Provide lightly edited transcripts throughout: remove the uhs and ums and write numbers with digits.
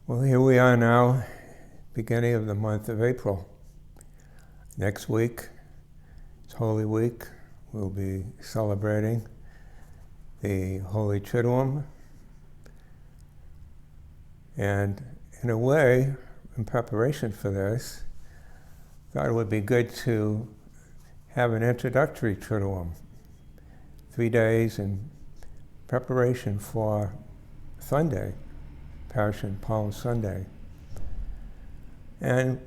Well, here we are now, beginning of the month of April. Next week, it's Holy Week. We'll be celebrating the Holy Triduum. And in a way, in preparation for this, I thought it would be good to have an introductory Triduum. 3 days in preparation for Sunday, Passion Palm Sunday. And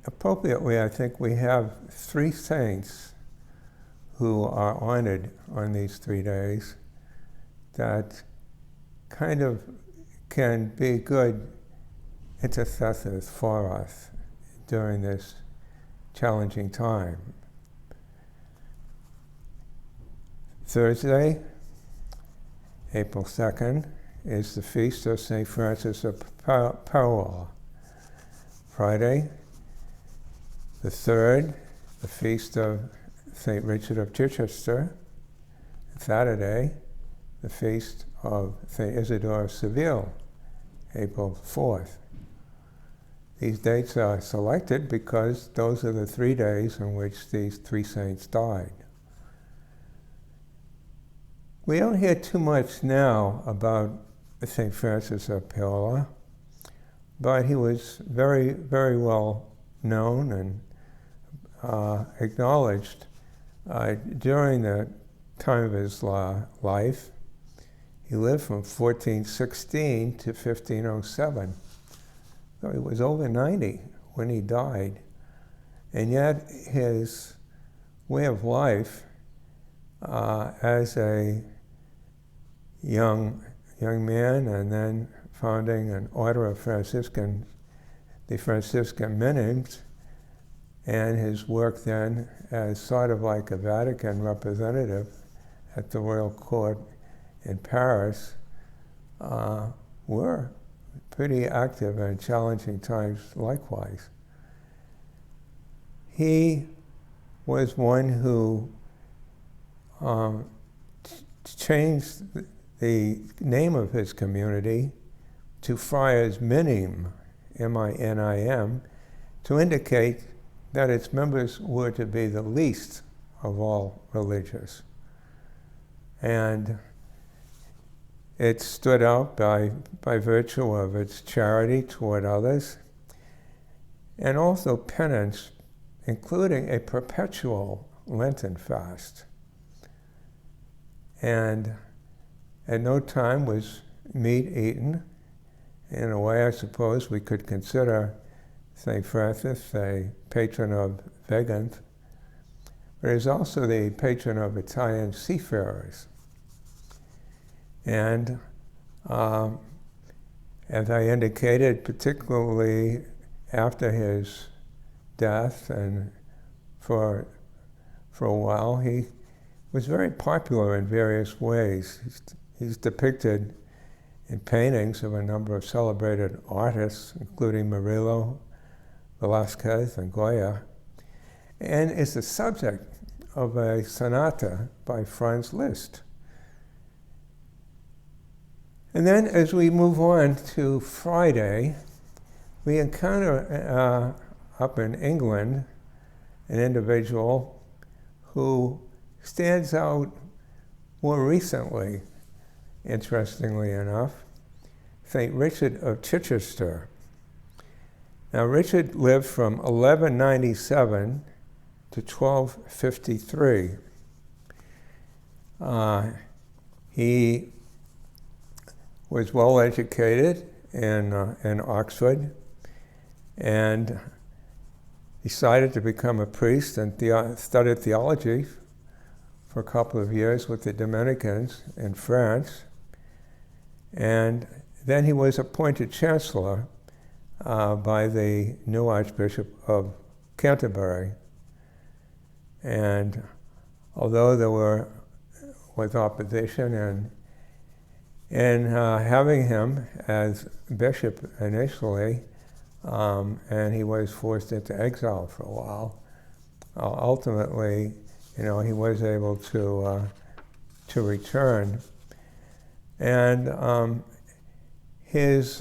appropriately, I think we have 3 saints who are honored on these 3 days that kind of can be good intercessors for us during this challenging time. Thursday, April 2nd, is the feast of St. Francis of Paola. Friday, the 3rd, the feast of St. Richard of Chichester. Saturday, the feast of St. Isidore of Seville, April 4th. These dates are selected because those are the 3 days in which these 3 saints died. We don't hear too much now about St. Francis of Paola, but he was very, very well known and acknowledged during the time of his life. He lived from 1416 to 1507. So he was over 90 when he died. And yet his way of life as a young man, and then founding an order of Franciscan, the Franciscan Minims, and his work then as sort of like a Vatican representative at the royal court in Paris, were pretty active in challenging times likewise. He was one who changed the name of his community to Friars Minim, M-I-N-I-M, to indicate that its members were to be the least of all religious. And it stood out by virtue of its charity toward others, and also penance, including a perpetual Lenten fast. And at no time was meat eaten. In a way, I suppose we could consider St. Francis a patron of vegans, but he's also the patron of Italian seafarers. And as I indicated, particularly after his death and for a while, he was very popular in various ways. He's depicted in paintings of a number of celebrated artists, including Murillo, Velázquez, and Goya, and is the subject of a sonata by Franz Liszt. And then as we move on to Friday, we encounter up in England an individual who stands out more recently, interestingly enough, St. Richard of Chichester. Now, Richard lived from 1197 to 1253. He was well educated in Oxford and decided to become a priest and studied theology for a couple of years with the Dominicans in France. And then he was appointed chancellor by the new Archbishop of Canterbury. And although there was opposition in having him as bishop initially, and he was forced into exile for a while, ultimately, he was able to return. And his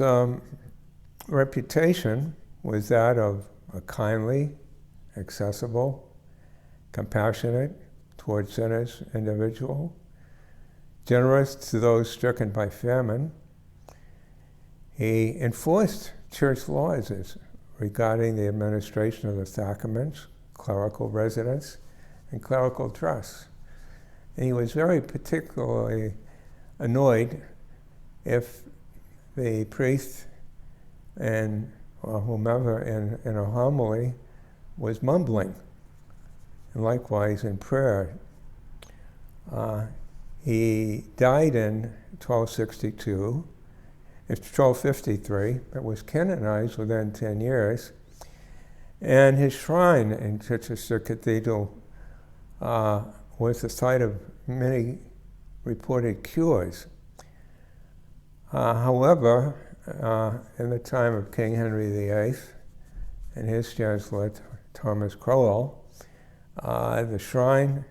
reputation was that of a kindly, accessible, compassionate towards sinners individual, generous to those stricken by famine. He enforced church laws regarding the administration of the sacraments, clerical residence, and clerical dress. And he was very particularly annoyed if the priest or whomever in a homily was mumbling, and likewise in prayer. He died in 1253, but was canonized within 10 years. And his shrine in Chichester Cathedral was the site of many reported cures. However, in the time of King Henry VIII and his chancellor, Thomas Cromwell, the shrine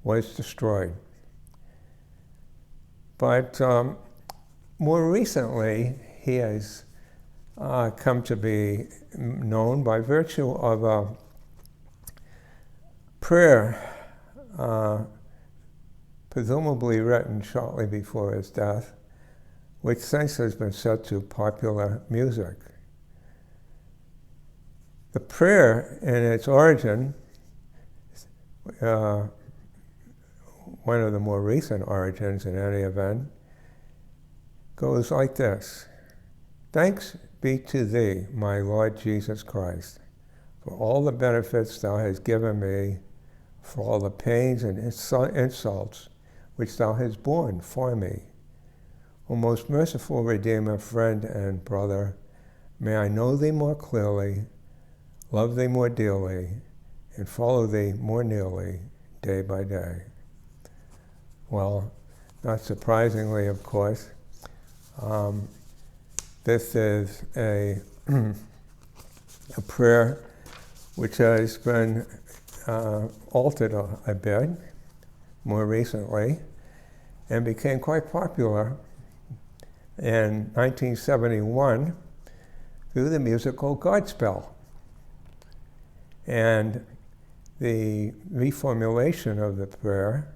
was destroyed. But more recently, he has come to be known by virtue of a prayer presumably written shortly before his death, which since has been set to popular music. The prayer in its origin, one of the more recent origins in any event, goes like this: "Thanks be to thee, my Lord Jesus Christ, for all the benefits thou hast given me, for all the pains and insults which thou hast borne for me. O most merciful Redeemer, friend, and brother, may I know thee more clearly, love thee more dearly, and follow thee more nearly day by day." Well, not surprisingly, of course, this is a prayer which has been altered a bit more recently and became quite popular in 1971 through the musical Godspell. And the reformulation of the prayer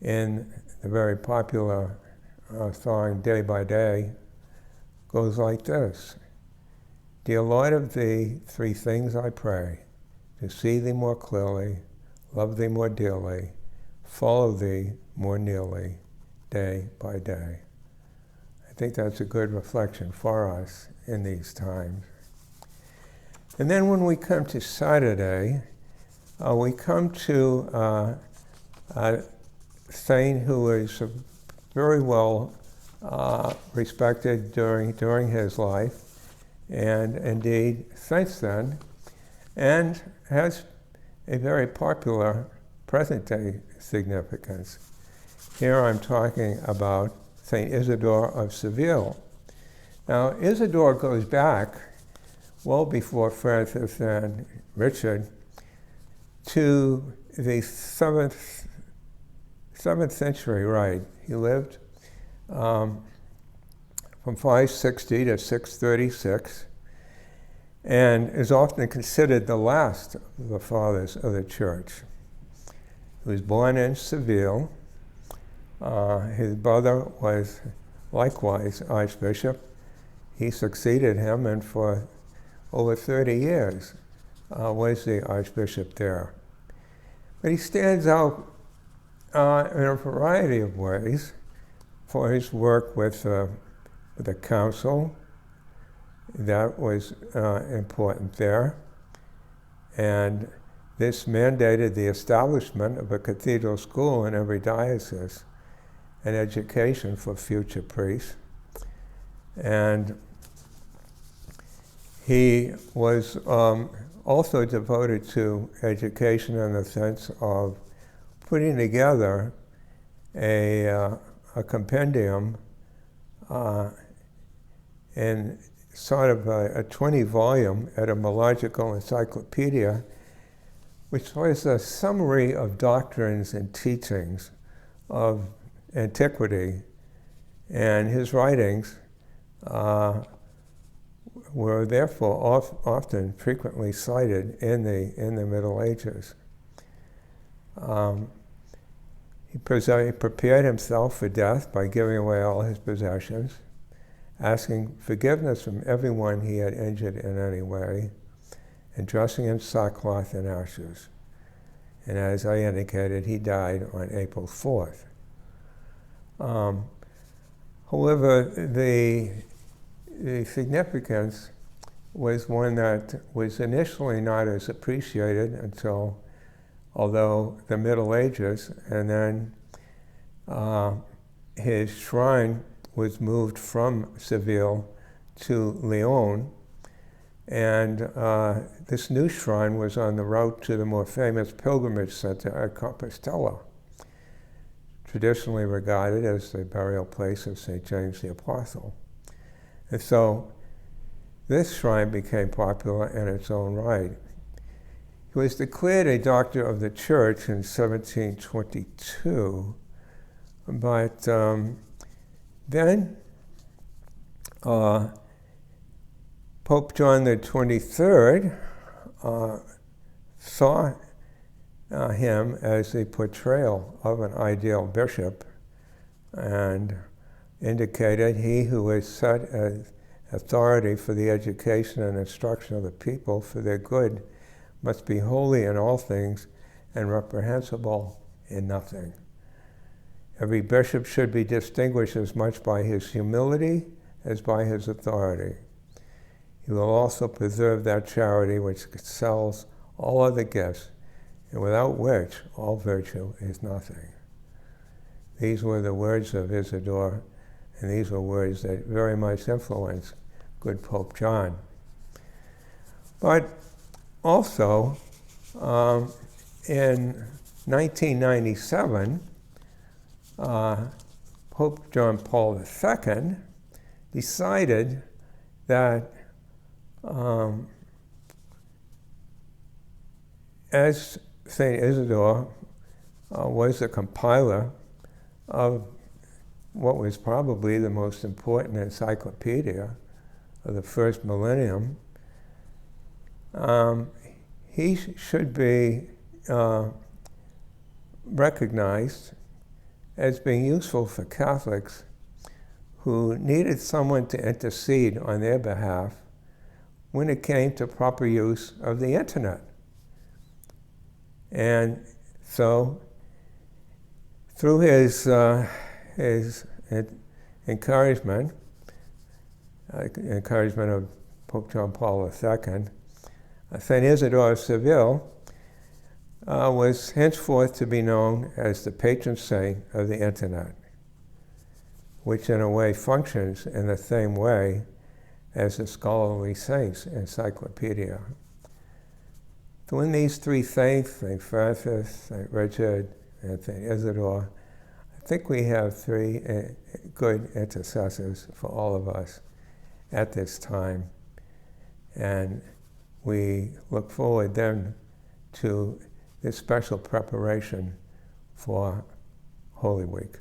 in the very popular song Day by Day goes like this: "Dear Lord, of thee three things I pray, to see thee more clearly, love thee more dearly, follow thee more nearly, day by day." I think that's a good reflection for us in these times. And then when we come to Saturday, we come to a saint who is very well respected during his life, and indeed since then, and has a very popular present-day significance. Here I'm talking about Saint Isidore of Seville. Now, Isidore goes back well before Francis and Richard to the 7th century, right? He lived from 560 to 636, and is often considered the last of the fathers of the church. He was born in Seville. His brother was likewise archbishop. He succeeded him, and for over 30 years was the archbishop there. But he stands out in a variety of ways for his work with the council. That was important there. And this mandated the establishment of a cathedral school in every diocese and education for future priests. And he was also devoted to education in the sense of putting together a compendium in sort of a 20-volume etymological encyclopedia, which was a summary of doctrines and teachings of antiquity. And his writings were therefore often frequently cited in the Middle Ages. He prepared himself for death by giving away all his possessions, asking forgiveness from everyone he had injured in any way, and dressing in sackcloth and ashes. And as I indicated, he died on April 4th. However, the significance was one that was initially not as appreciated until, although the Middle Ages, and then his shrine was moved from Seville to Lyon, and this new shrine was on the route to the more famous pilgrimage center at Compostela, traditionally regarded as the burial place of St. James the Apostle. And so this shrine became popular in its own right. He was declared a doctor of the church in 1722, but then Pope John the 23rd saw him as the portrayal of an ideal bishop and indicated he who is set as authority for the education and instruction of the people for their good must be holy in all things and reprehensible in nothing. Every bishop should be distinguished as much by his humility as by his authority. He will also preserve that charity which excels all other gifts, and without which all virtue is nothing. These were the words of Isidore, and these were words that very much influenced good Pope John. But also, in 1997, Pope John Paul II decided that as St. Isidore was the compiler of what was probably the most important encyclopedia of the first millennium, he should be recognized as being useful for Catholics who needed someone to intercede on their behalf when it came to proper use of the internet. And so, through his encouragement of Pope John Paul II, St. Isidore of Seville was henceforth to be known as the patron saint of the internet, which in a way functions in the same way as the Scholarly Saints Encyclopedia. So in these three saints, St. Francis, St. Richard, and St. Isidore, I think we have three good intercessors for all of us at this time. And we look forward then to this special preparation for Holy Week.